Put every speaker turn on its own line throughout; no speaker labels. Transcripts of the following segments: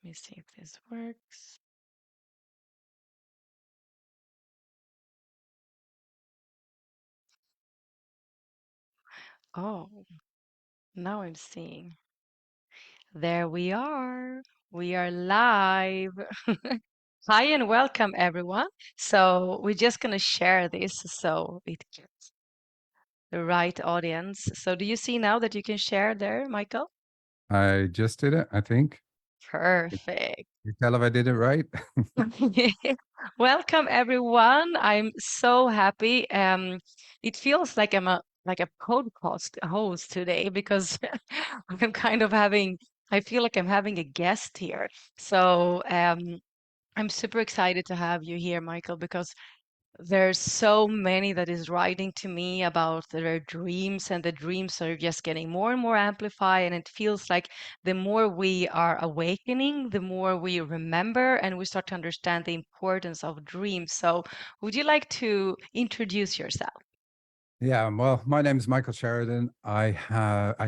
Let me see if this works. Oh, now I'm seeing. There we are. We are live. Hi and welcome, everyone. So we're just going to share this so it gets the right audience. So do you see now that you can share there, Michael?
I just did it, I think.
Perfect.
You tell if I did it right.
Welcome, everyone. I'm so happy. It feels like I'm a podcast host today because I'm kind of having, I feel like I'm having a guest here. So I'm super excited to have you here, Michael, because there's so many that is writing to me about their dreams, and the dreams are just getting more and more amplified. And it feels like the more we are awakening, the more we remember and we start to understand the importance of dreams. So, would you like to introduce yourself?
Yeah, well, my name is Michael Sheridan. I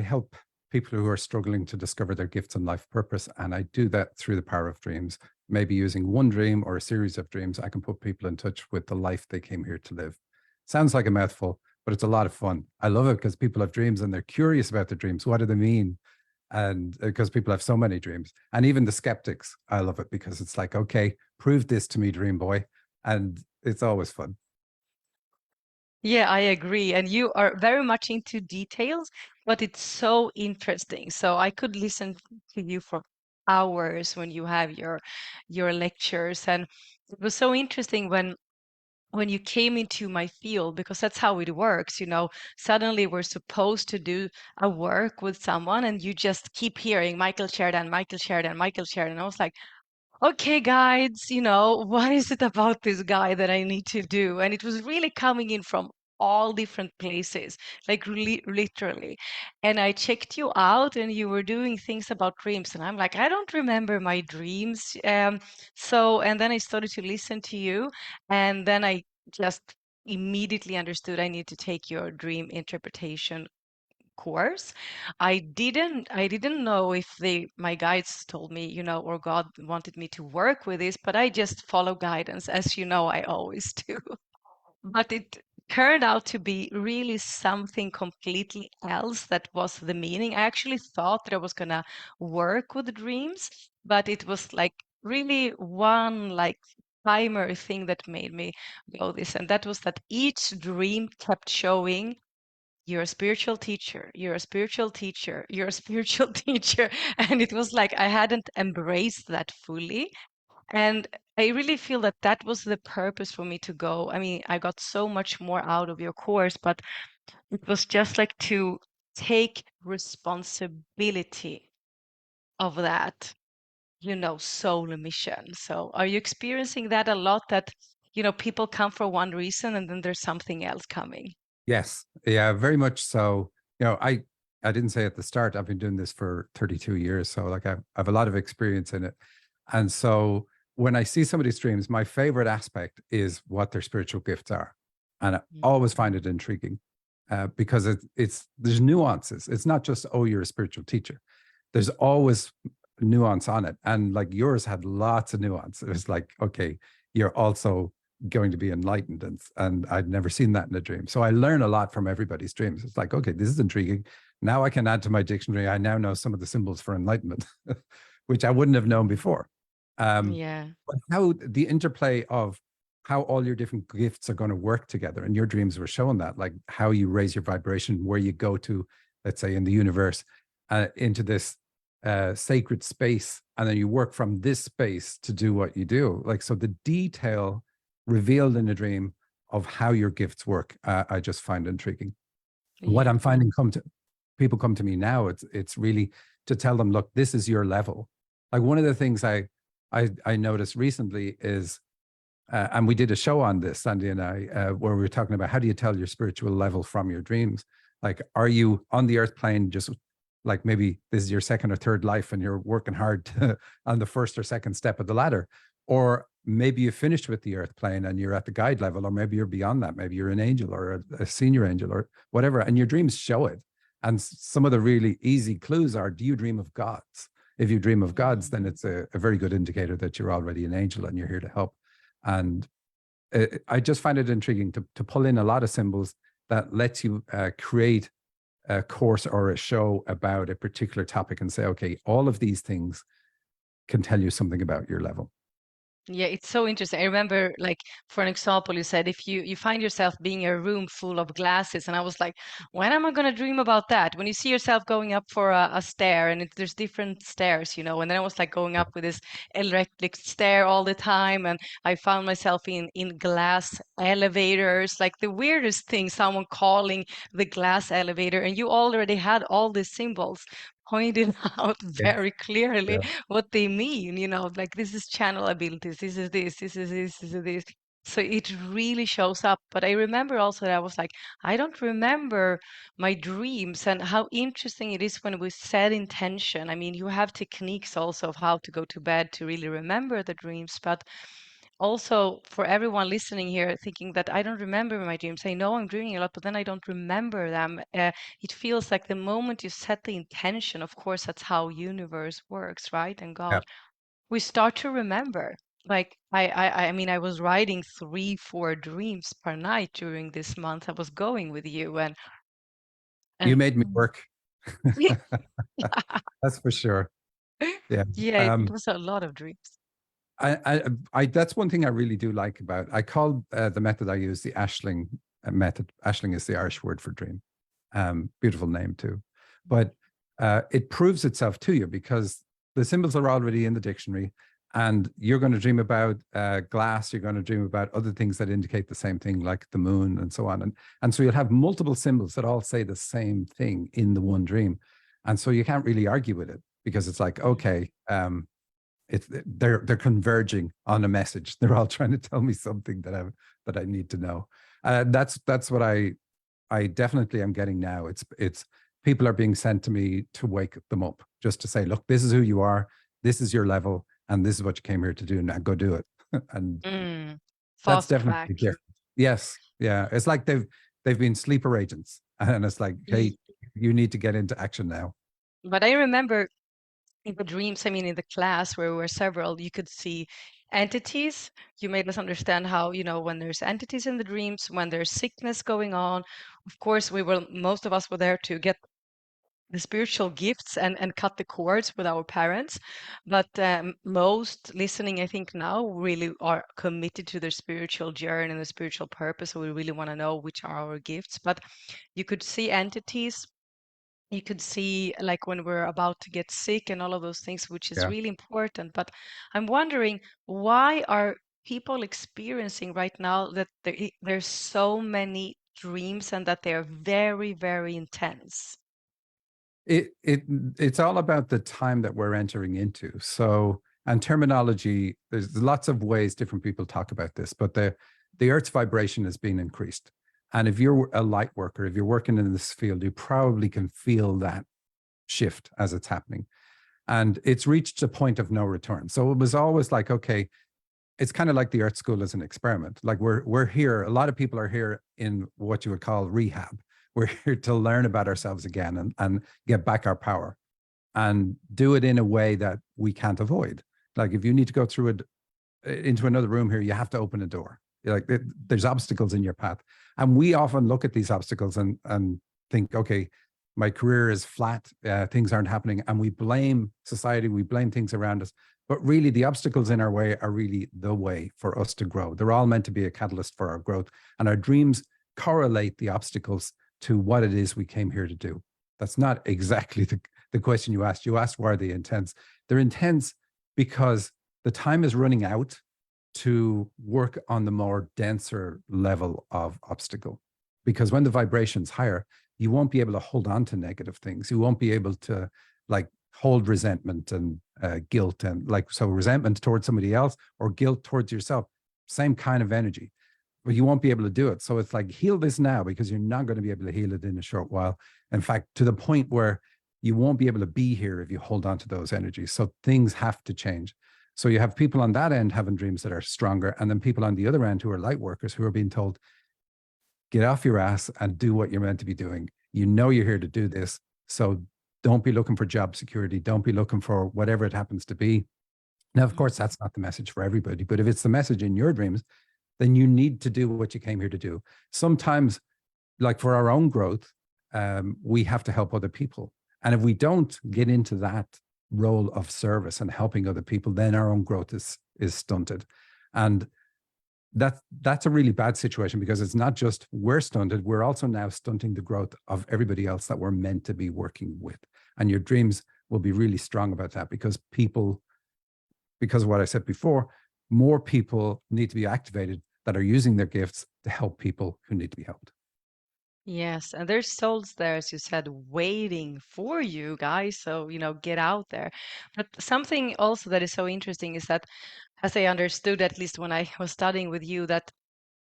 help people who are struggling to discover their gifts and life purpose, and I do that through the power of dreams. Maybe using one dream or a series of dreams, I can put people in touch with the life they came here to live. Sounds like a mouthful, but it's a lot of fun. I love it because people have dreams and they're curious about their dreams. What do they mean? And because people have so many dreams, and even the skeptics, I love it because it's like, okay, prove this to me, dream boy, and it's always fun.
Yeah, I agree. And you are very much into details, but it's so interesting. So I could listen to you for hours when you have your lectures. And it was so interesting when you came into my field, because that's how it works. Suddenly we're supposed to do a work with someone and you just keep hearing Michael Sheridan, Michael Sheridan, Michael Sheridan. I was like, okay, guides, what is it about this guy that I need to do? And it was really coming in from all different places, like really, literally. And I checked you out and you were doing things about dreams. And I'm like, I don't remember my dreams. And then I started to listen to you. And then I just immediately understood I need to take your dream interpretation course. I didn't know if my guides told me, or God wanted me to work with this, but I just follow guidance, as you know I always do. But it turned out to be really something completely else that was the meaning. I actually thought that I was gonna work with dreams, but it was like really one like timer thing that made me go this, and that was that each dream kept showing you're a spiritual teacher, you're a spiritual teacher, you're a spiritual teacher. And it was like I hadn't embraced that fully. And I really feel that that was the purpose for me to go. I mean, I got so much more out of your course, but it was just like to take responsibility of that, soul mission. So are you experiencing that a lot, that, people come for one reason and then there's something else coming?
Yes, yeah, very much so. I didn't say at the start, I've been doing this for 32 years, so like I've a lot of experience in it. And so when I see somebody's dreams, my favorite aspect is what their spiritual gifts are. And I always find it intriguing because it's there's nuances. It's not just, oh, you're a spiritual teacher. There's always nuance on it. And like yours had lots of nuance. It was like, okay, you're also going to be enlightened, and I'd never seen that in a dream. So I learn a lot from everybody's dreams. It's like, okay, this is intriguing. Now I can add to my dictionary. I now know some of the symbols for enlightenment, which I wouldn't have known before.
Yeah.
But how the interplay of how all your different gifts are going to work together, and your dreams were showing that, like how you raise your vibration, where you go to, let's say in the universe, into this sacred space, and then you work from this space to do what you do. Like, so the detail revealed in a dream of how your gifts work, I just find intriguing. What
Yeah.
I'm finding come to people come to me now, it's really to tell them, look, this is your level. Like one of the things I noticed recently is, and we did a show on this, Sandy and I, where we were talking about how do you tell your spiritual level from your dreams? Like, are you on the earth plane just like maybe this is your second or third life and you're working hard on the first or second step of the ladder? Or maybe you finished with the earth plane and you're at the guide level, or maybe you're beyond that. Maybe you're an angel or a senior angel or whatever, and your dreams show it. And some of the really easy clues are, do you dream of gods? If you dream of gods,
Mm.
then it's a very good indicator that you're already an angel and you're here to help. And I just find it intriguing to pull in a lot of symbols that lets you create a course or a show about a particular topic and say, okay, all of these things can tell you something about your level.
Yeah, it's so interesting. I remember, like, for an example, you said if you find yourself being in a room full of glasses, and I was like, when am I going to dream about that? When you see yourself going up for a stair, and there's different stairs, you know, and then I was like going up with this electric stair all the time, and I found myself in glass elevators, like the weirdest thing, someone calling the glass elevator, and you already had all the symbols pointed out
Yes.
very clearly
Yeah.
what they mean, you know, like this is channel abilities, this is this, this is this, this is this. So it really shows up. But I remember also that I was like, I don't remember my dreams, and how interesting it is when we set intention. I mean, you have techniques also of how to go to bed to really remember the dreams, but also for everyone listening here thinking that I don't remember my dreams. I know I'm dreaming a lot, but then I don't remember them. It feels like the moment you set the intention, of course, that's how universe works, right? And
Yeah.
God, we start to remember. Like I mean, I was writing 3, 4 dreams per night during this month. I was going with you,
You
and
made me work. That's for sure. Yeah.
yeah, it was a lot of dreams.
That's one thing I really do like about. I call the method I use the Ashling method. Ashling is the Irish word for dream. Beautiful name too, but it proves itself to you because the symbols are already in the dictionary, and you're going to dream about glass. You're going to dream about other things that indicate the same thing, like the moon and so on. And so you'll have multiple symbols that all say the same thing in the one dream, and so you can't really argue with it because it's like, okay, they're converging on a message. They're all trying to tell me something that I need to know. That's what I definitely am getting now. It's people are being sent to me to wake them up, just to say, look, this is who you are, this is your level, and this is what you came here to do. Now go do it. And
Mm.
that's
Fast track.
definitely different. Yes, yeah. It's like they've been sleeper agents, and it's like, hey, you need to get into action now.
But I remember in the dreams, I mean, in the class where we were several, you could see entities. You made us understand how, you know, when there's entities in the dreams, when there's sickness going on, of course, most of us were there to get the spiritual gifts and cut the cords with our parents. But most listening, I think now really are committed to their spiritual journey and the spiritual purpose. So we really want to know which are our gifts. But you could see entities, you could see like when we're about to get sick and all of those things, which is
Yeah.
really important. But I'm wondering, why are people experiencing right now that there's so many dreams and that they're very, very intense?
It's all about the time that we're entering into. So, and terminology, there's lots of ways different people talk about this, but the earth's vibration has been increased. And if you're a light worker, if you're working in this field, you probably can feel that shift as it's happening. And it's reached a point of no return. So it was always like, okay, it's kind of like the Earth School as an experiment. Like we're here. A lot of people are here in what you would call rehab. We're here to learn about ourselves again and get back our power, and do it in a way that we can't avoid. Like if you need to go through it into another room here, you have to open a door. Like there's obstacles in your path, and we often look at these obstacles and think, okay, my career is flat, things aren't happening, and we blame society, we blame things around us. But really, the obstacles in our way are really the way for us to grow. They're all meant to be a catalyst for our growth, and our dreams correlate the obstacles to what it is we came here to do. That's not exactly the question you asked. You asked, why are they intense? They're intense because the time is running out to work on the more denser level of obstacle. Because when the vibration's higher, you won't be able to hold on to negative things. You won't be able to like hold resentment and guilt, and like, so resentment towards somebody else or guilt towards yourself, same kind of energy, but you won't be able to do it. So it's like, heal this now, because you're not going to be able to heal it in a short while. In fact, to the point where you won't be able to be here if you hold on to those energies. So things have to change. So you have people on that end having dreams that are stronger, and then people on the other end who are light workers who are being told, get off your ass and do what you're meant to be doing. You know you're here to do this. So Don't be looking for job security. Don't be looking for whatever it happens to be. Now, of course,
Mhm.
that's not the message for everybody, but if it's the message in your dreams, then you need to do what you came here to do. Sometimes, like for our own growth, we have to help other people. And if we don't get into that role of service and helping other people, then our own growth is stunted. And that's a really bad situation, because it's not just we're stunted, we're also now stunting the growth of everybody else that we're meant to be working with. And your dreams will be really strong about that, because because of what I said before, more people need to be activated that are using their gifts to help people who need to be helped.
Yes, and there's souls there, as you said, waiting for you guys. So, get out there. But something also that is so interesting is that, as I understood, at least when I was studying with you, that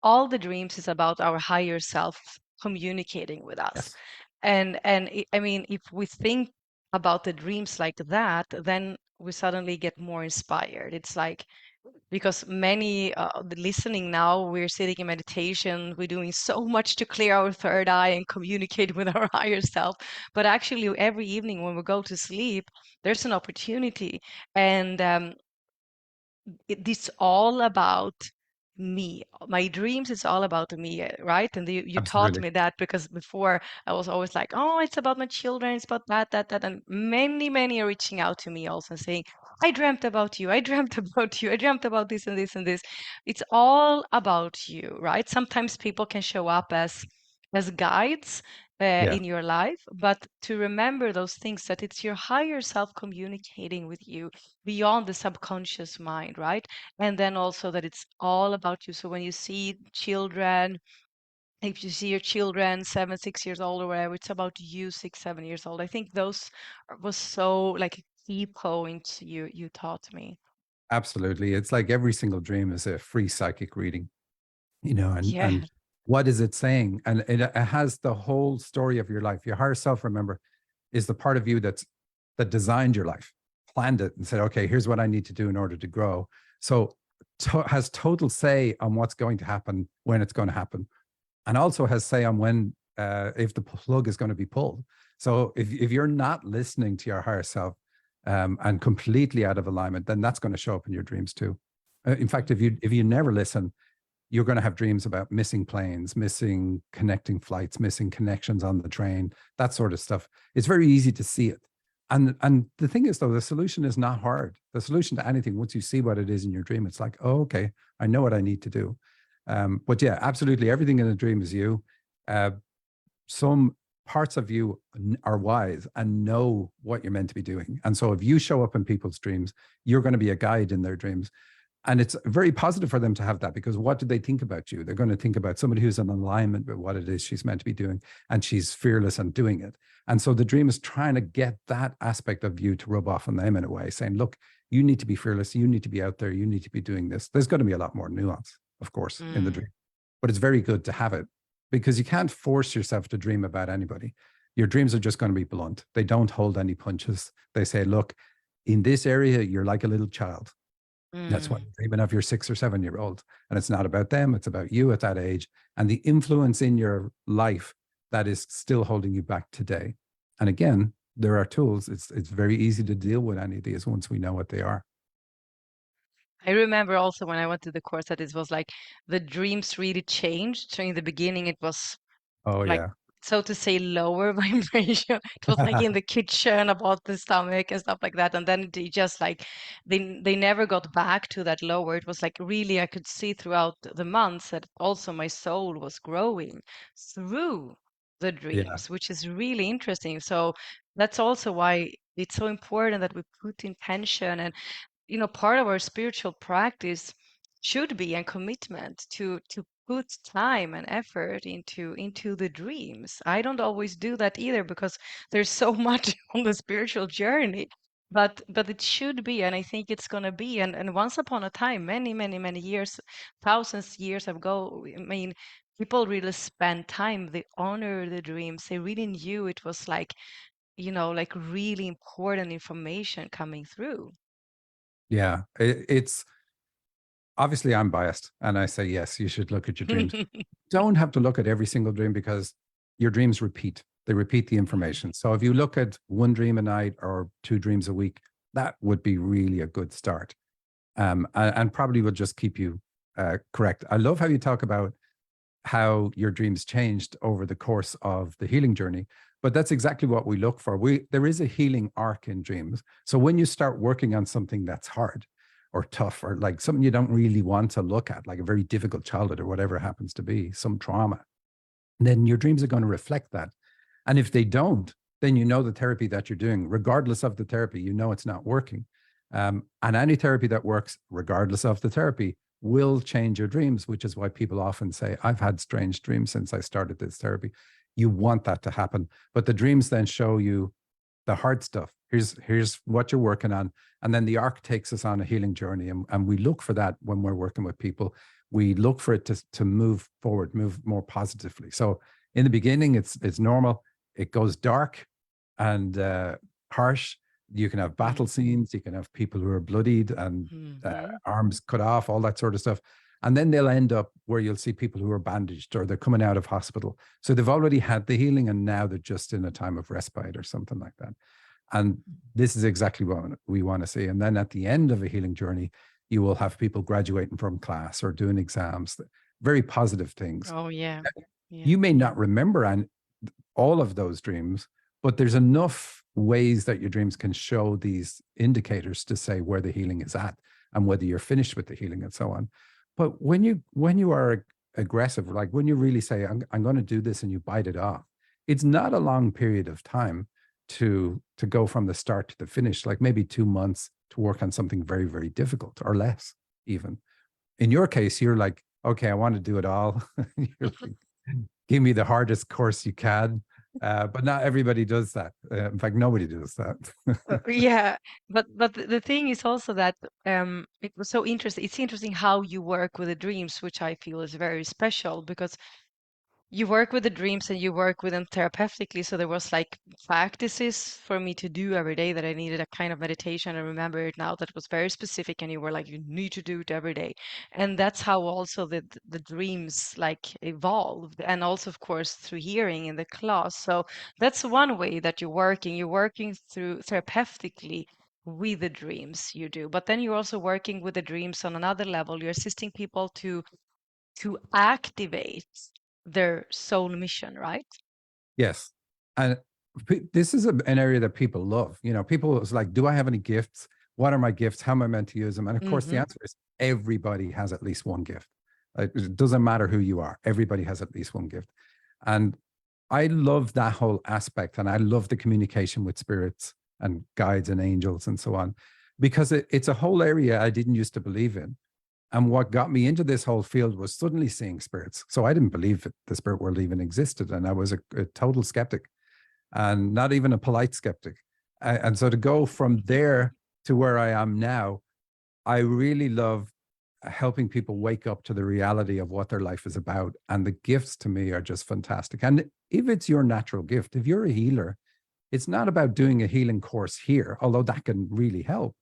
all the dreams is about our higher self communicating with us.
Yes,
I mean, if we think about the dreams like that, then we suddenly get more inspired. It's like, because many listening now, we're sitting in meditation, we're doing so much to clear our third eye and communicate with our higher self, but actually every evening when we go to sleep, there's an opportunity. And it's all about me. My dreams is all about me, right? And you taught
absolutely.
me that, because before I was always like, oh, it's about my children, it's about that. And many are reaching out to me also saying, I dreamt about you, I dreamt about you, I dreamt about this and this and this. It's all about you, right? Sometimes people can show up as guides
Yeah,
in your life, but to remember those things, that it's your higher self communicating with you beyond the subconscious mind, right? And then also that it's all about you. So when you see children, if you see your children 7, 6 years old or whatever, it's about you 6, 7 years old. I think those was so like a key point you taught me.
absolutely. It's like every single dream is a free psychic reading,
Yeah.
and what is it saying? And it has the whole story of your life. Your higher self, remember, is the part of you that designed your life, planned it, and said, okay, here's what I need to do in order to grow. So has total say on what's going to happen, when it's going to happen, and also has say on when, if the plug is going to be pulled. So if you're not listening to your higher self, and completely out of alignment, then that's going to show up in your dreams too. In fact,
Mhm.
if you never listen, you're going to have dreams about missing planes, missing connecting flights, missing connections on the train, that sort of stuff. It's very easy to see it. And the thing is, though, the solution is not hard. The solution to anything, once you see what it is in your dream, it's like, oh, okay, I know what I need to do. But yeah, absolutely, everything in a dream is you. Uh, some parts of you are wise and know what you're meant to be doing. And so if you show up in people's dreams, you're going to be a guide in their dreams. And it's very positive for them to have that, because what do they think about you? They're going to think about somebody who's in alignment with what it is she's meant to be doing, and she's fearless and doing it. And so the dream is trying to get that aspect of you to rub off on them in a way, saying, look, you need to be fearless. You need to be out there. You need to be doing this. There's going to be a lot more nuance, of course, in the
Mm.
dream, but it's very good to have it, because you can't force yourself to dream about anybody. Your dreams are just going to be blunt. They don't hold any punches. They say, look, in this area, you're like a little child. That's why
Mm.
you're dreaming of your 6 or 7 year old. And it's not about them, it's about you at that age and the influence in your life that is still holding you back today. And again, there are tools. It's very easy to deal with any of these once we know what they are.
I remember also when I went to the course that it was like the dreams really changed. So in the beginning, it was
Oh
like,
yeah.
so to say, lower vibration. It was like in the kitchen about the stomach and stuff like that. And then they just like they never got back to that lower. It was like really I could see throughout the months that also my soul was growing through the
Yeah.
dreams, which is really interesting. So that's also why it's so important that we put intention. And part of our spiritual practice should be and commitment to put time and effort into the dreams. I don't always do that either, because there's so much on the spiritual journey, but it should be, and I think it's going to be. And once upon a time, many years, thousands years ago, I mean, people really spent time, they honor the dreams, they really knew it was like, like really important information coming through.
Yeah. It's obviously I'm biased and I say, yes, you should look at your dreams. Don't have to look at every single dream, because your dreams repeat. They repeat the
Mm.
information. So if you look at one dream a night or two dreams a week, that would be really a good start. And probably will just keep you correct. I love how you talk about how your dreams changed over the course of the healing journey, but that's exactly what we look for. There is a healing arc in dreams. So when you start working on something that's hard or tough or like something you don't really want to look at, like a very difficult childhood or whatever it happens to be, some trauma, then your dreams are going to reflect that. And if they don't, then you know the therapy that you're doing, regardless of the therapy, you know it's not working. And any therapy that works, regardless of the therapy, will change your dreams, which is why people often say, I've had strange dreams since I started this therapy. You want that to happen. But the dreams then show you the hard stuff. Here's what you're working on. And then the arc takes us on a healing journey. And we look for that when we're working with people. We look for it to move forward, move more positively. So in the beginning, it's normal. It goes dark and harsh. You can have battle
Mm.
scenes. You can have people who are bloodied and
Mhm.
arms cut off, all that sort of stuff. And then they'll end up where you'll see people who are bandaged or they're coming out of hospital. So they've already had the healing and now they're just in a time of respite or something like that. And this is exactly what we want to see. And then at the end of a healing journey, you will have people graduating from class or doing exams, very positive things.
Oh, yeah. Yeah.
You may not remember all of those dreams, but there's enough ways that your dreams can show these indicators to say where the healing is at and whether you're finished with the healing and so on. But when you are aggressive, like when you really say, I'm going to do this and you bite it off, it's not a long period of time to go from the start to the finish, like maybe 2 months to work on something very, very difficult or less even. In your case, you're like, okay, I want to do it all. You're like, give me the hardest course you can. But not everybody does that. In fact, nobody does that.
Yeah, but the thing is also that it was so interesting. It's interesting how you work with the dreams, which I feel is very special because you work with the dreams and you work with them therapeutically. So there was like practices for me to do every day that I needed a kind of meditation. I remember it now that was very specific, and you were like, you need to do it every day. And that's how also the dreams like evolved, and also of course through hearing in the class. So that's one way that you're working. You're working through therapeutically with the dreams you do, but then you're also working with the dreams on another level. You're assisting people to activate their soul mission, right?
Yes. And this is an area that people love. You know, people is like, do I have any gifts? What are my gifts? How am I meant to use them? And of course, the
Hmm.
answer is everybody has at least one gift. It doesn't matter who you are. Everybody has at least one gift. And I love that whole aspect. And I love the communication with spirits and guides and angels and so on, because it's a whole area I didn't used to believe in. And what got me into this whole field was suddenly seeing spirits. So I didn't believe that the spirit world even existed. And I was a total skeptic and not even a polite skeptic. And so to go from there to where I am now, I really love helping people wake up to the reality of what their life is about. And the gifts to me are just fantastic. And if it's your natural gift, if you're a healer, it's not about doing a healing course here, although that can really help,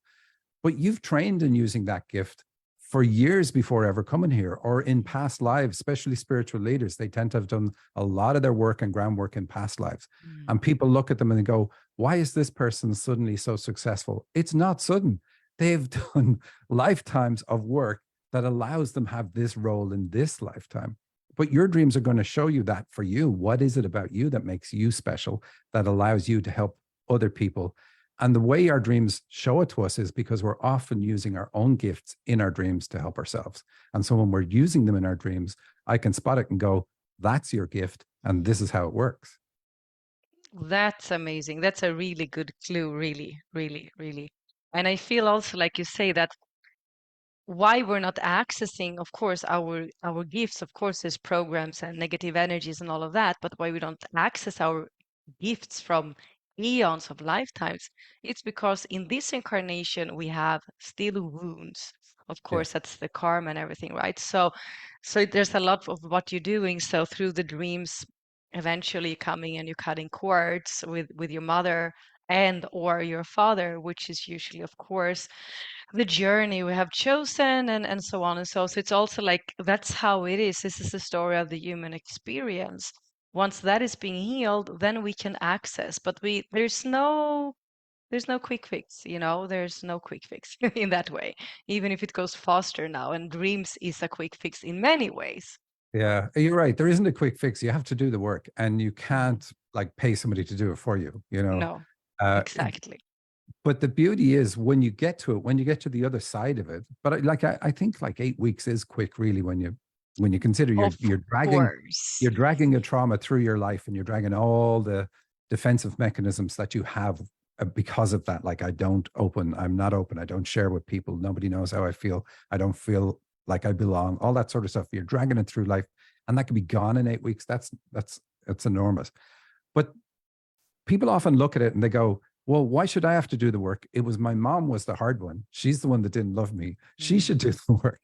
but you've trained in using that gift for years before ever coming here or in past lives, especially spiritual leaders. They tend to have done a lot of their work and groundwork in past lives.
Mm.
And people look at them and they go, why is this person suddenly so successful? It's not sudden. They've done lifetimes of work that allows them have this role in this lifetime. But your dreams are going to show you that for you. What is it about you that makes you special, that allows you to help other people? And the way our dreams show it to us is because we're often using our own gifts in our dreams to help ourselves. And so when we're using them in our dreams, I can spot it and go, that's your gift. And this is how it works.
That's amazing. That's a really good clue, really, really, really. And I feel also, like you say, that why we're not accessing, of course, our gifts. Of course, there's programs and negative energies and all of that, but why we don't access our gifts from eons of lifetimes, it's because in this incarnation we have still wounds. Of
Yeah.
course, that's the karma and everything, right? So there's a lot of what you're doing. So through the dreams, eventually coming and you're cutting cords with your mother and or your father, which is usually, of course, the journey we have chosen, and so on and so. So it's also like that's how it is. This is the story of the human experience. once that is being healed, then we can access. But there's no quick fix, there's no quick fix in that way, even if it goes faster now. And dreams is a quick fix in many ways.
Yeah, you're right. There isn't a quick fix. You have to do the work, and you
Mhm.
can't like pay somebody to do it for you, you know.
No,
Uh,
exactly.
but the beauty is when you get to it, when you get to the other side of it. But I think like 8 weeks is quick, really, when you consider
Of
you're
course.
dragging a trauma through your life, and you're dragging all the defensive mechanisms that you have because of that. Like I'm not open, I don't share with people, nobody knows how I feel, I don't feel like I belong, all that sort of stuff. You're dragging it through life, and that can be gone in 8 weeks. That's enormous. But people often look at it and they go, well, why should I have to do the work? It was my mom was the hard one. She's the one that didn't love me. She should
Mm.
do the work.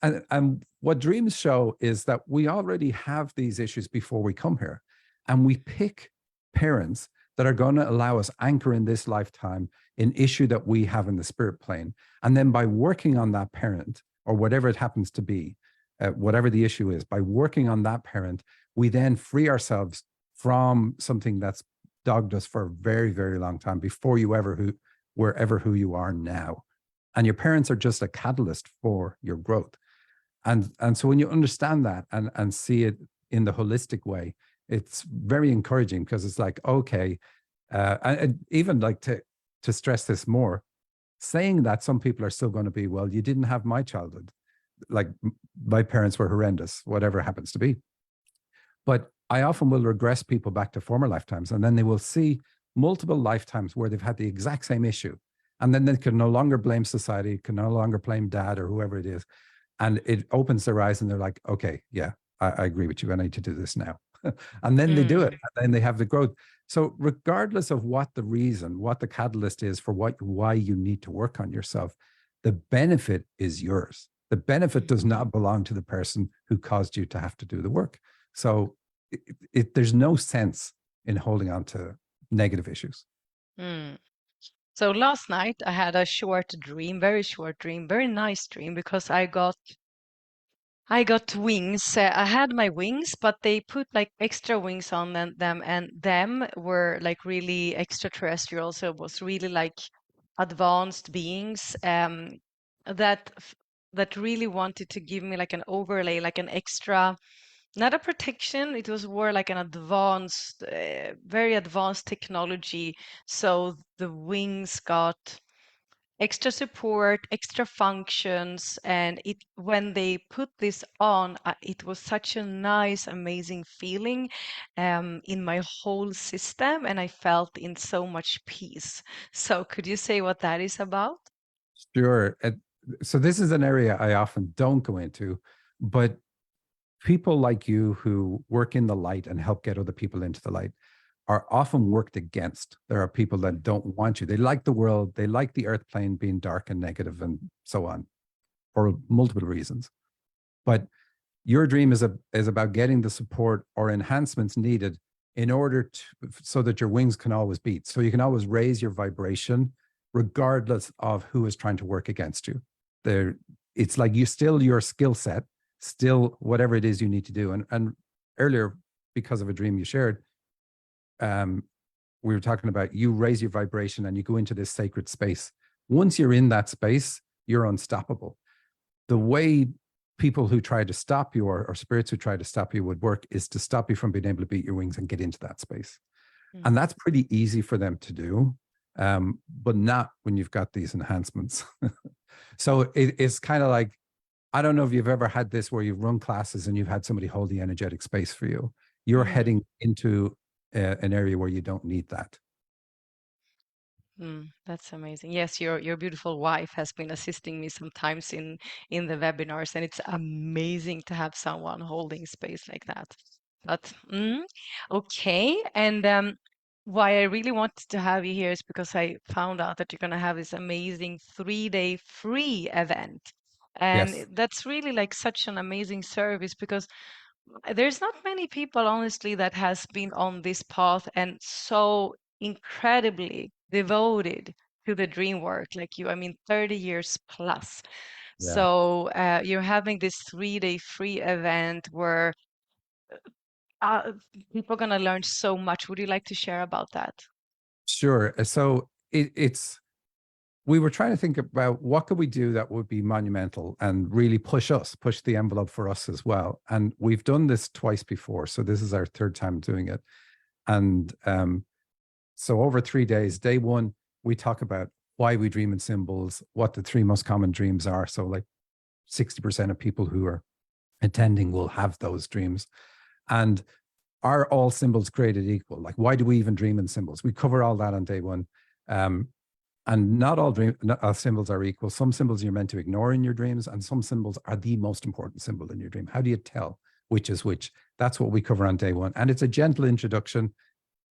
And what dreams show is that we already have these issues before we come here. And we pick parents that are going to allow us anchor in this lifetime an issue that we have in the spirit plane. And then by working on that parent, or whatever it happens to be, whatever the issue is, by working on that parent, we then free ourselves from something that's dogged us for a very, very long time before you were ever who you are now. And your parents are just a catalyst for your growth. And so when you understand that and see it in the holistic way, it's very encouraging, because it's like, okay, and even like to stress this more, saying that some people are still going to be, well, you didn't have my childhood, like my parents were horrendous, whatever happens to be. But I often will regress people back to former lifetimes, and then they will see multiple lifetimes where they've had the exact same issue. And then they can no longer blame society, can no longer blame dad or whoever it is. And it opens their eyes and they're like, okay, yeah, I agree with you. I need to do this now. And then they do it,
Mm.
and then they have the growth. So regardless of what the reason, what the catalyst is for why you need to work on yourself, the benefit is yours. The benefit does
Mhm.
not belong to the person who caused you to have to do the work. So there's no sense in holding on to negative issues.
Mm. So last night I had a very short dream, very nice dream, because I got wings. I had my wings, but they put like extra wings on them, and them were like really extraterrestrial. So it was really like advanced beings, that that really wanted to give me like an overlay, like an extra, not a protection. It was more like an advanced, very advanced technology. So the wings got extra support, extra functions, and it when they put this on, it was such a nice, amazing feeling, in my whole system, and I felt in so much peace. So, could you say what that is about?
Sure. So this is an area I often don't go into, but people like you who work in the light and help get other people into the light are often worked against. There are people that don't want you. They like the world, they like the earth plane being dark and negative and so on, for multiple reasons. But your dream is about getting the support or enhancements needed in order to, so that your wings can always beat. So you can always raise your vibration regardless of who is trying to work against you. There, it's like you still your skill set, still whatever it is you need to do. And earlier, because of a dream you shared, um, we were talking about you raise your vibration and you go into this sacred space. Once you're in that space, you're unstoppable. The way people who try to stop you, or spirits who try to stop you, would work is to stop you from being able to beat your wings and get into that space. And
Mm.
that's pretty easy for them to do, but not when you've got these enhancements. So it's kind of like, I don't know if you've ever had this where you've run classes and you've had somebody hold the energetic space for you. You're
Mm.
heading into an area where you don't need that.
That's amazing. Yes, your beautiful wife has been assisting me sometimes in the webinars, and it's amazing to have someone holding space like that. But okay, and why I really wanted to have you here is because I found out that you're going to have this amazing 3-day free event, and
Yes.
that's really like such an amazing service, because there's not many people, honestly, that has been on this path and so incredibly devoted to the dream work like you. I mean, 30 years plus.
Yeah.
So you're having this 3-day free event where people are going to learn so much. Would you like to share about that?
Sure. So it's we were trying to think about what could we do that would be monumental and really push the envelope for us as well. And we've done this twice before, so this is our third time doing it. And so over 3 days, day one, we talk about why we dream in symbols, what the three most common dreams are. So like 60% of people who are attending will have those dreams. And are all symbols created equal? Like, why do we even dream in symbols? We cover all that on day one. And not all symbols are equal. Some symbols you're meant to ignore in your dreams, and some symbols are the most important symbol in your dream. How do you tell which is which? That's what we cover on day one. And it's a gentle introduction.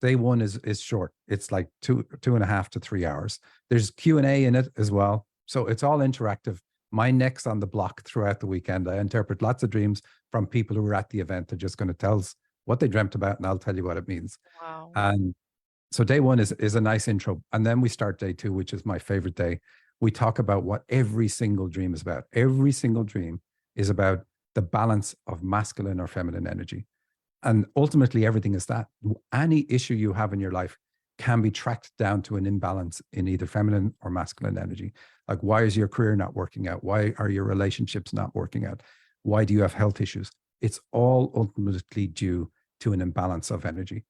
Day one is short. It's like 2.5 to 3 hours. There's Q&A in it as well. So it's all interactive. My neck's on the block throughout the weekend. I interpret lots of dreams from people who are at the event. They're just going to tell us what they dreamt about, and I'll tell you what it means.
Wow.
And so day one is a nice intro. And then we start day two, which is my favorite day. We talk about what every single dream is about. Every single dream is about the balance of masculine or feminine energy. And ultimately, everything is that. Any issue you have in your life can be tracked down to an imbalance in either feminine or masculine energy. Like, why is your career not working out? Why are your relationships not working out? Why do you have health issues? It's all ultimately due to an imbalance of energy.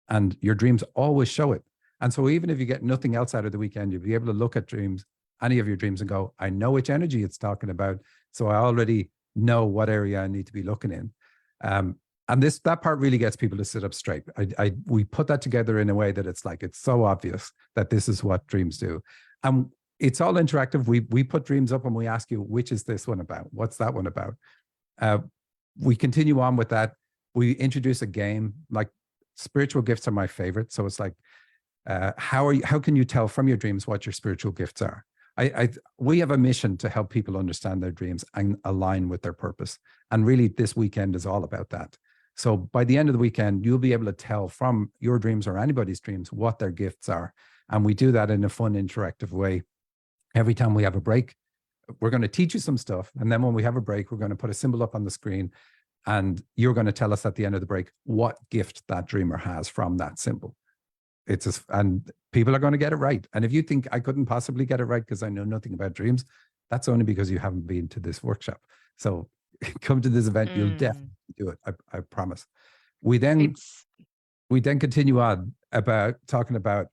And your dreams always show it. And so even if you get nothing else out of the weekend, you'll be able to look at dreams, any of your dreams, and go, I know which energy it's talking about. So I already know what area I need to be looking in. And that part really gets people to sit up straight. We put that together in a way that it's like, it's so obvious that this is what dreams do. And it's all interactive. We put dreams up and we ask you, which is this one about? What's that one about? We continue on with that. We introduce a game. Like, spiritual gifts are my favorite. So it's like, how can you tell from your dreams what your spiritual gifts are? We have a mission to help people understand their dreams and align with their purpose. And really, this weekend is all about that. So by the end of the weekend, you'll be able to tell from your dreams or anybody's dreams what their gifts are. And we do that in a fun, interactive way. Every time we have a break, we're going to teach you some stuff. And then when we have a break, we're going to put a symbol up on the screen. And you're going to tell us at the end of the break what gift that dreamer has from that symbol. And people are going to get it right. And if you think I couldn't possibly get it right because I know nothing about dreams, that's only because you haven't been to this workshop. So come to this event, you'll definitely do it. I promise. We then continue on about talking about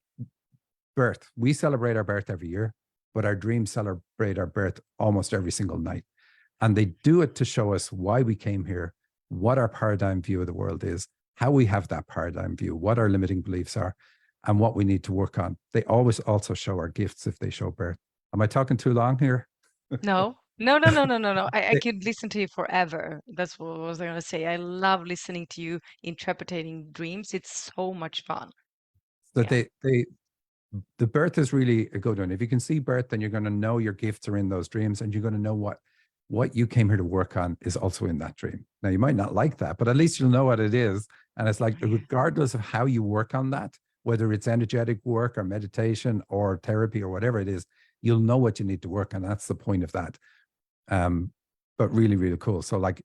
birth. We celebrate our birth every year, but our dreams celebrate our birth almost every single night. And they do it to show us why we came here, what our paradigm view of the world is, how we have that paradigm view, what our limiting beliefs are, and what we need to work on. They always also show our gifts if they show birth. Am I talking too long here?
No. I could listen to you forever. That's what I was going to say. I love listening to you interpreting dreams. It's so much fun.
So
Yeah.
the birth is really a good one. If you can see birth, then you're going to know your gifts are in those dreams, and you're going to know what you came here to work on is also in that dream. Now, you might not like that, but at least you'll know what it is. And it's like, regardless of how you work on that, whether it's energetic work or meditation or therapy or whatever it is, you'll know what you need to work on. That's the point of that. But really, really cool. So like,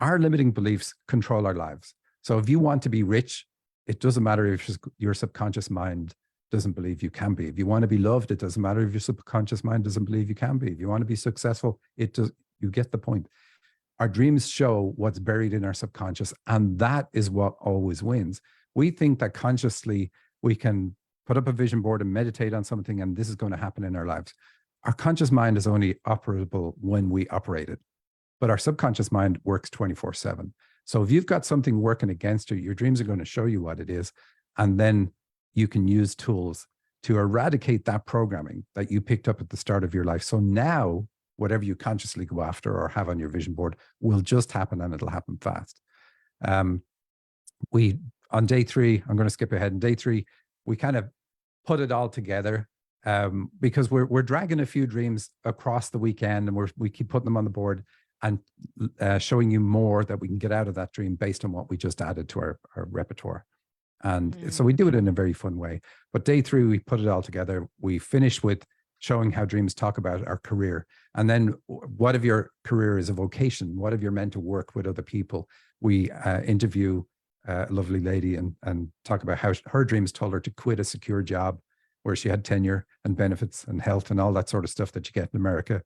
our limiting beliefs control our lives. So if you want to be rich, it doesn't matter if your subconscious mind doesn't believe you can be. If you want to be loved, it doesn't matter if your subconscious mind doesn't believe you can be. If you want to be successful, you get the point. Our dreams show what's buried in our subconscious, and that is what always wins. We think that consciously we can put up a vision board and meditate on something, and this is going to happen in our lives. Our conscious mind is only operable when we operate it, but our subconscious mind works 24/7. So if you've got something working against you, your dreams are going to show you what it is, and then you can use tools to eradicate that programming that you picked up at the start of your life. So now, whatever you consciously go after or have on your vision board will just happen, and it'll happen fast. On day three, I'm going to skip ahead. In day three, we kind of put it all together because we're dragging a few dreams across the weekend, and we keep putting them on the board and showing you more that we can get out of that dream based on what we just added to our repertoire. And so we do it in a very fun way. But day three, we put it all together. We finish with showing how dreams talk about our career. And then what if your career is a vocation? What if you're meant to work with other people? We interview a lovely lady, and talk about how her dreams told her to quit a secure job where she had tenure and benefits and health and all that sort of stuff that you get in America,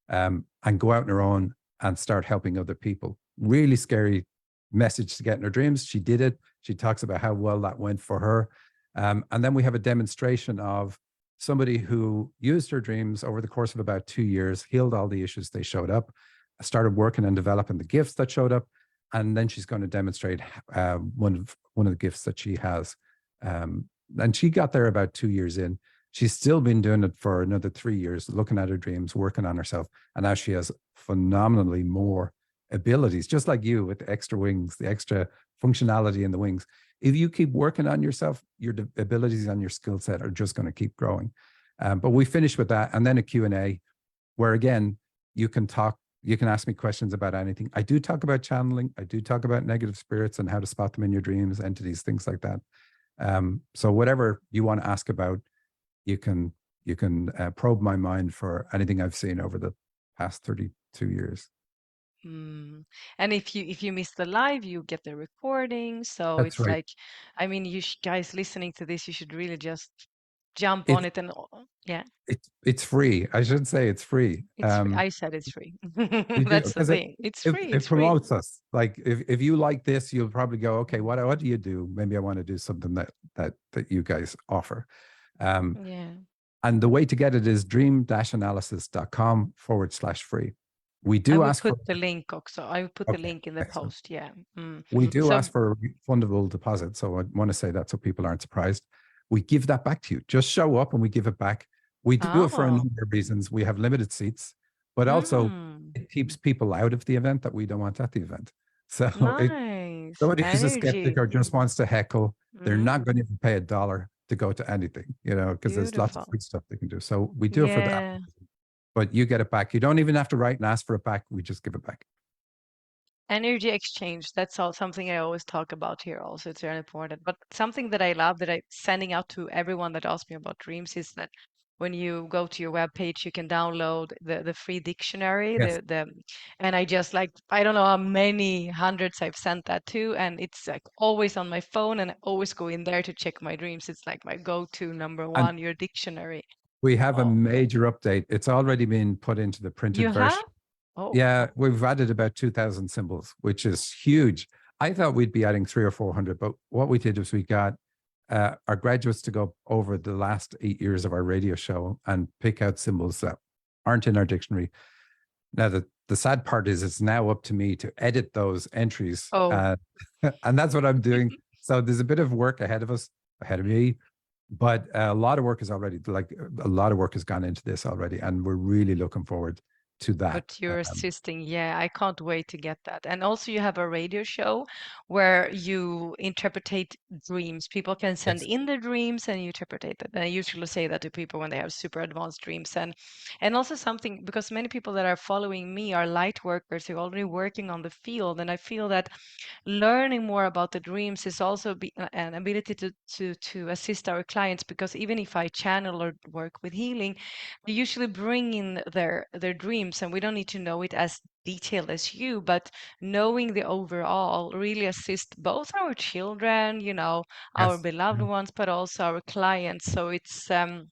and go out on her own and start helping other people. Really scary message to get in her dreams. She did it. She talks about how well that went for her. And then we have a demonstration of somebody who used her dreams over the course of about 2 years, healed all the issues they showed up, started working and developing the gifts that showed up. And then she's going to demonstrate one of the gifts that she has. And she got there about 2 years in. She's still been doing it for another 3 years, looking at her dreams, working on herself. And now she has phenomenally more abilities, just like you with the extra wings, the extra functionality in the wings. If you keep working on yourself, your abilities and your skill set are just going to keep growing. But we finish with that, and then a Q&A where, again, you can ask me questions about anything. I do talk about channeling. I do talk about negative spirits and how to spot them in your dreams, entities, things like that. So whatever you want to ask about, you can probe my mind for anything I've seen over the past 32 years.
Mm. And if you miss the live, you get the recording. So
That's
it's
right.
like, I mean, guys listening to this, you should really just jump on
It,
it and yeah,
it's free. I should say it's free.
it's free. I said it's free.
You do,
That's the
because
thing. It's free.
it
It's free.
promotes us. Like if you like this, you'll probably go, okay, what do you do? Maybe I want to do something that you guys offer. Um,
Yeah.
and the way to get it is dream-analysis.com/free. We
I
do
will
ask for,
put the link also. I will put the
okay,
link in the
excellent.
post. Yeah. Mm.
We do
So,
ask for a refundable deposit. So I want to say that so people aren't surprised. We give that back to you. Just show up and we give it back. We do it for a
oh,
number of reasons. We have limited seats, but also
mm,
it keeps people out of the event that we don't want at the event. So
nice
somebody who's a skeptic
energy.
or just wants to heckle, they're not going
Mm,
to even pay $1 to go to anything, because there's lots of
beautiful.
free stuff they can do. So we do it for that,
Yeah.
but you get it back. You don't even have to write and ask for it back. We just give it back.
Energy exchange, that's all something I always talk about here also. It's very important. But something that I love that I sending out to everyone that asks me about dreams is that when you go to your web page, you can download the free dictionary,
Yes.
and I just like I don't know how many hundreds I've sent that to, and it's like always on my phone, and I always go in there to check my dreams. It's like my go-to number
And
one, your dictionary.
we have a
Oh,
major update. It's already been put into the printed
you have?
version.
Oh,
Yeah, we've added about 2,000 symbols, which is huge. I thought we'd be adding 300 or 400, but what we did was we got our graduates to go over the last 8 years of our radio show and pick out symbols that aren't in our dictionary. Now, the sad part is it's now up to me to edit those entries,
oh,
and that's what I'm doing. So there's a bit of work ahead of us, ahead of me, but a lot of work is already, like a lot of work has gone into this already, and we're really looking forward to that.
but you're assisting. Yeah, I can't wait to get that. And also, you have a radio show where you interpretate dreams. People can send
Yes.
in their dreams and you interpretate it. And I usually say that to people when they have super advanced dreams. And also something because many people that are following me are light workers who are already working on the field. And I feel that learning more about the dreams is also an ability to assist our clients because even if I channel or work with healing, they usually bring in their dreams, and we don't need to know it as detailed as you, but knowing the overall really assist both our children, our
Yes.
beloved ones, but also our clients. So it's I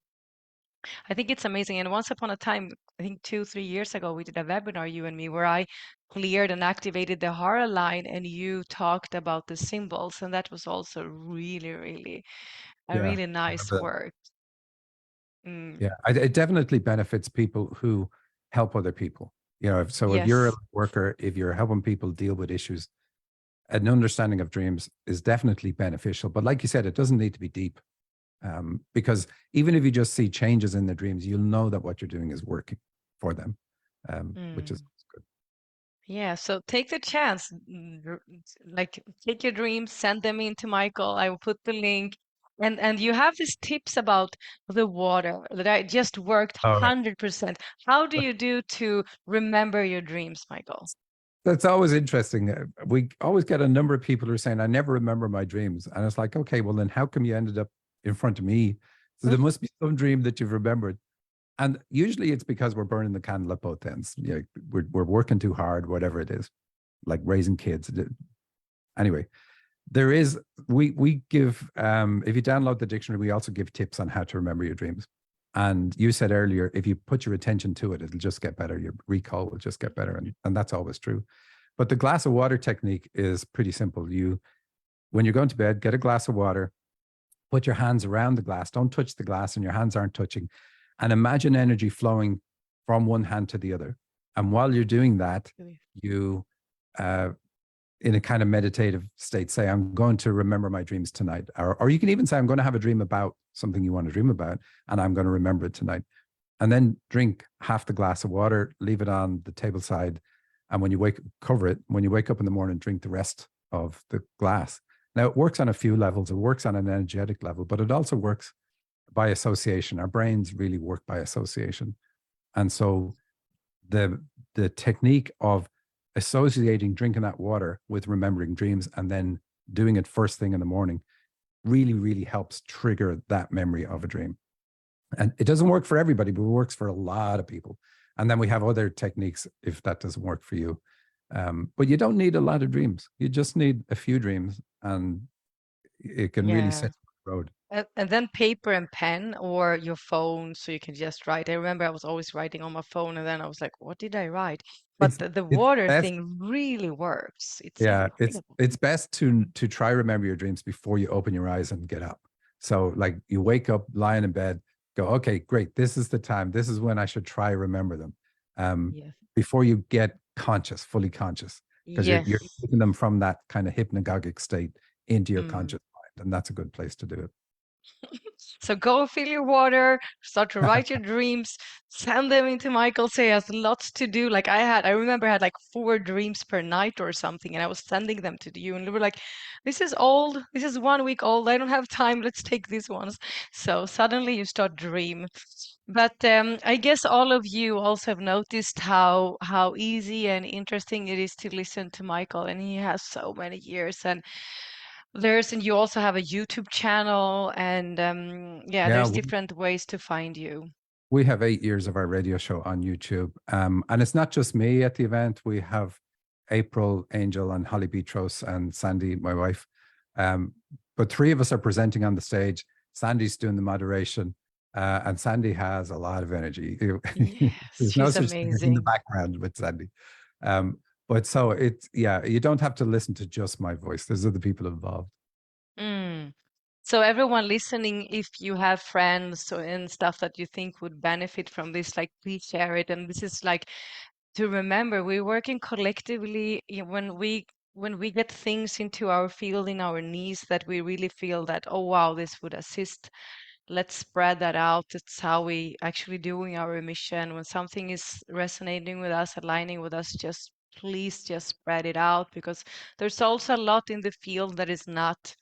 think it's amazing. And once upon a time, I think 2, 3 years ago, we did a webinar, you and me, where I cleared and activated the horror line, and you talked about the symbols, and that was also really, really a
Yeah.
really
I
nice
remember that.
work. Mm,
Yeah. It definitely benefits people who help other people. So if you're a
yes.
worker, if you're helping people deal with issues, an understanding of dreams is definitely beneficial. But like you said, it doesn't need to be deep, because even if you just see changes in the dreams, you'll know that what you're doing is working for them, which is
Mm.
good.
Yeah, so take the chance, like take your dreams, send them in to Michael. I will put the link. And you have these tips about the water that I just worked
All right.
100%. How do you do to remember your dreams, Michael?
That's always interesting. We always get a number of people who are saying, I never remember my dreams. And it's like, okay, well, then how come you ended up in front of me? So there must be some dream that you've remembered. And usually it's because we're burning the candle at both ends. We're working too hard, whatever it is, like raising kids. Anyway, There is, we give, if you download the dictionary, we also give tips on how to remember your dreams. And you said earlier, if you put your attention to it, it'll just get better. Your recall will just get better. And that's always true. But the glass of water technique is pretty simple. When you're going to bed, get a glass of water, put your hands around the glass, don't touch the glass, and your hands aren't touching. And imagine energy flowing from one hand to the other. And while you're doing that, you, in a kind of meditative state, say, I'm going to remember my dreams tonight. Or you can even say, I'm going to have a dream about something you want to dream about, and I'm going to remember it tonight. And then drink half the glass of water, leave it on the table side. And when you cover it. When you wake up in the morning, drink the rest of the glass. Now, it works on a few levels. It works on an energetic level, but it also works by association. Our brains really work by association. And so the technique of associating drinking that water with remembering dreams and then doing it first thing in the morning really, really helps trigger that memory of a dream. And it doesn't work for everybody, but it works for a lot of people. And then we have other techniques if that doesn't work for you. But you don't need a lot of dreams. You just need a few dreams, and it can really set you on the road.
And then paper and pen or your phone, so you can just write. I remember I was always writing on my phone, and then I was like, what did I write? But the
It's
water
best,
thing really works. It's
yeah,
incredible.
it's best to try remember your dreams before you open your eyes and get up. So like you wake up, lying in bed, go, okay, great. This is the time. This is when I should try remember them.
Yes.
Before you get conscious, fully conscious, because
Yes.
you're taking them from that kind of hypnagogic state into your
Mm.
conscious mind, and that's a good place to do it.
So go fill your water, start to write your dreams, send them into Michael. Say he has lots to do. Like I remember I had like 4 dreams per night or something, and I was sending them to you, and we were like, "This is old. This is 1 week old. I don't have time. Let's take these ones." So suddenly you start dream. But I guess all of you also have noticed how easy and interesting it is to listen to Michael, and he has so many years and you also have a YouTube channel, and yeah,
Yeah,
there's different ways to find you.
we have 8 years of our radio show on YouTube. And it's not just me at the event. We have April, Angel, and Holly Beatros, and Sandy, my wife. But 3 of us are presenting on the stage. Sandy's doing the moderation. And Sandy has a lot of energy.
Yes,
There's no
she's
such thing as in the
amazing.
background with Sandy. But so it's, yeah, you don't have to listen to just my voice. There's other people involved.
Mm. So everyone listening, if you have friends and stuff that you think would benefit from this, like please share it. And this is like to remember we're working collectively when we get things into our field in our knees that we really feel that, oh wow, this would assist. Let's spread that out. It's how we actually doing our mission. When something is resonating with us, aligning with us, just please just spread it out, because there's also a lot in the field that is not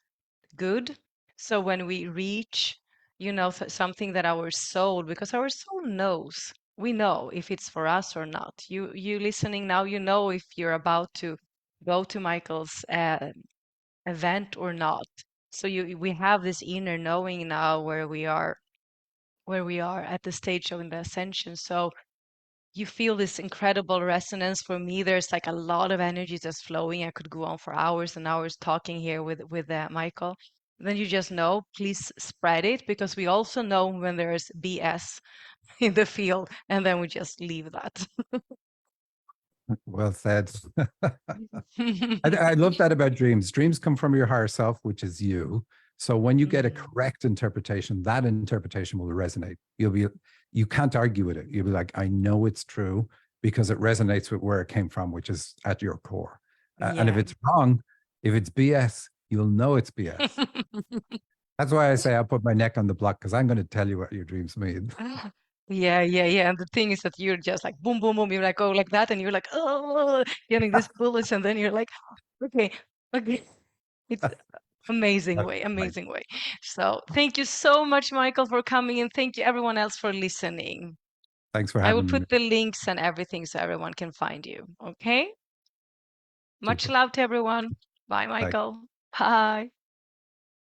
good. So when we reach, something that our soul, because our soul knows, we know if it's for us or not. You listening now, you know if you're about to go to Michael's event or not. So we have this inner knowing now where we are at the stage of the ascension. So you feel this incredible resonance. For me, there's like a lot of energy just flowing. I could go on for hours and hours talking here with Michael. Then you just know, please spread it, because we also know when there's BS in the field, and then we just leave that.
Well said. I love that about dreams. Dreams come from your higher self, which is you. So when you get a
Mm.
correct interpretation, that interpretation will resonate. You can't argue with it. You'll be like, I know it's true because it resonates with where it came from, which is at your core. And if
Yeah.
it's wrong, if it's BS, you'll know it's BS. That's why I say I'll put my neck on the block, because I'm going to tell you what your dreams mean.
Yeah, yeah, yeah. And the thing is that you're just like boom, boom, boom. You're like, oh, like that, and you're like, oh, getting this bullets, and then you're like, okay, okay. It's
That's right.
amazing way. So thank you so much, Michael, for coming, and thank you everyone else for listening.
Thanks for
I will
having me.
put the links and everything so everyone can find you. Okay? Much
Super.
love to everyone. Bye,
Thanks.
Michael. Bye.